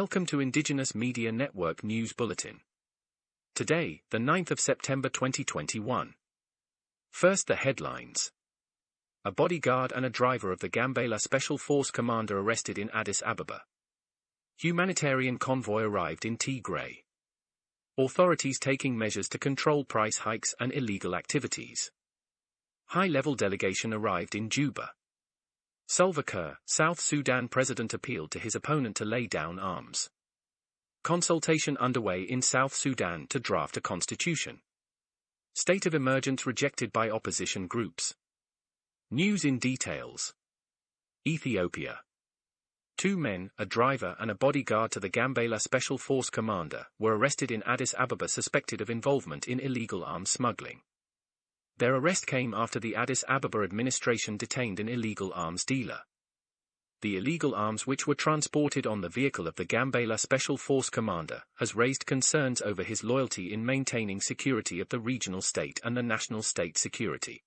Welcome to Indigenous Media Network News Bulletin. Today, the 9th of September 2021. First, the headlines. A bodyguard and a driver of the Gambela Special Force Commander arrested in Addis Ababa. Humanitarian convoy arrived in Tigray. Authorities taking measures to control price hikes and illegal activities. High-level delegation arrived in Juba. Salva Kiir, South Sudan president appealed to his opponent to lay down arms. Consultation underway in South Sudan to draft a constitution. State of emergency rejected by opposition groups. News in details. Ethiopia. 2 men, a driver and a bodyguard to the Gambela Special Force Commander, were arrested in Addis Ababa suspected of involvement in illegal arms smuggling. Their arrest came after the Addis Ababa administration detained an illegal arms dealer. The illegal arms which were transported on the vehicle of the Gambela Special Force Commander has raised concerns over his loyalty in maintaining security of the regional state and the national state security.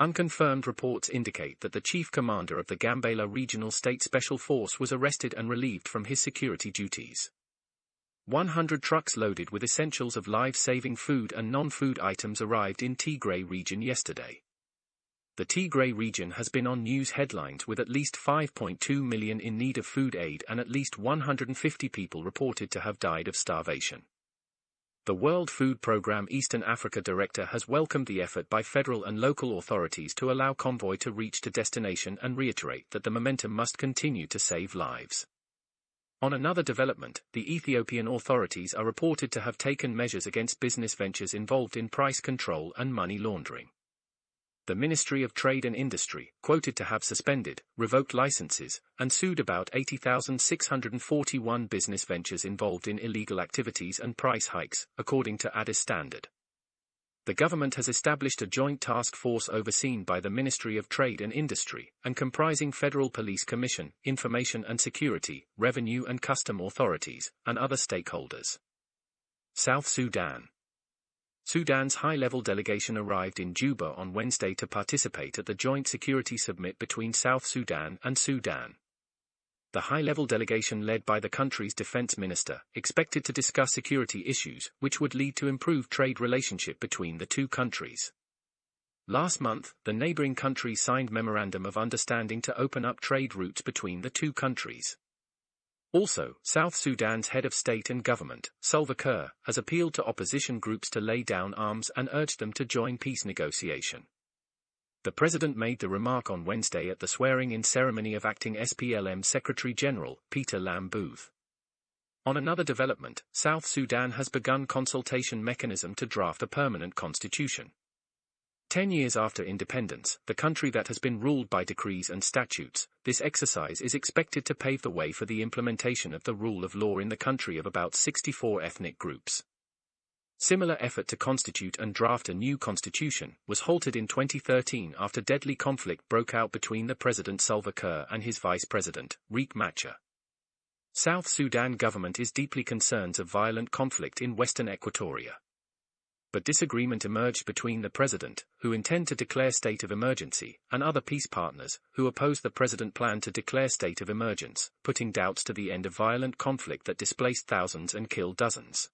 Unconfirmed reports indicate that the chief commander of the Gambela Regional State Special Force was arrested and relieved from his security duties. 100 trucks loaded with essentials of life-saving food and non-food items arrived in Tigray region yesterday. The Tigray region has been on news headlines with at least 5.2 million in need of food aid and at least 150 people reported to have died of starvation. The World Food Programme Eastern Africa Director has welcomed the effort by federal and local authorities to allow convoy to reach to destination and reiterate that the momentum must continue to save lives. On another development, the Ethiopian authorities are reported to have taken measures against business ventures involved in price control and money laundering. The Ministry of Trade and Industry, quoted to have suspended, revoked licenses, and sued about 80,641 business ventures involved in illegal activities and price hikes, according to Addis Standard. The government has established a joint task force overseen by the Ministry of Trade and Industry, and comprising Federal Police Commission, Information and Security, Revenue and Custom Authorities, and other stakeholders. South Sudan. Sudan's high-level delegation arrived in Juba on Wednesday to participate at the joint security summit between South Sudan and Sudan. The high-level delegation led by the country's defense minister, expected to discuss security issues, which would lead to improved trade relationship between the two countries. Last month, the neighboring countries signed Memorandum of Understanding to open up trade routes between the two countries. Also, South Sudan's head of state and government, Salva Kiir, has appealed to opposition groups to lay down arms and urged them to join peace negotiation. The president made the remark on Wednesday at the swearing-in ceremony of acting SPLM Secretary-General, Peter Lam Booth. On another development, South Sudan has begun consultation mechanism to draft a permanent constitution. 10 years after independence, the country that has been ruled by decrees and statutes, this exercise is expected to pave the way for the implementation of the rule of law in the country of about 64 ethnic groups. Similar effort to constitute and draft a new constitution was halted in 2013 after deadly conflict broke out between the President Salva Kiir and his Vice President, Riek Machar. South Sudan government is deeply concerned of violent conflict in Western Equatoria. But disagreement emerged between the President, who intend to declare state of emergency, and other peace partners, who oppose the President plan to declare state of emergency, putting doubts to the end of violent conflict that displaced thousands and killed dozens.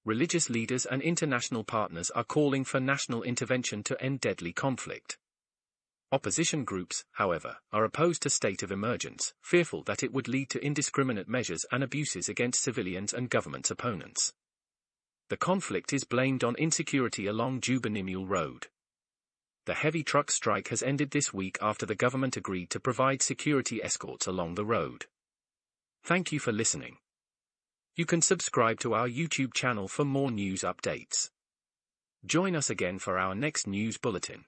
Religious leaders and international partners are calling for national intervention to end deadly conflict. Opposition groups, however, are opposed to state of emergency, fearful that it would lead to indiscriminate measures and abuses against civilians and government's opponents. The conflict is blamed on insecurity along Juba-Nimule Road. The heavy truck strike has ended this week after the government agreed to provide security escorts along the road. Thank you for listening. You can subscribe to our YouTube channel for more news updates. Join us again for our next news bulletin.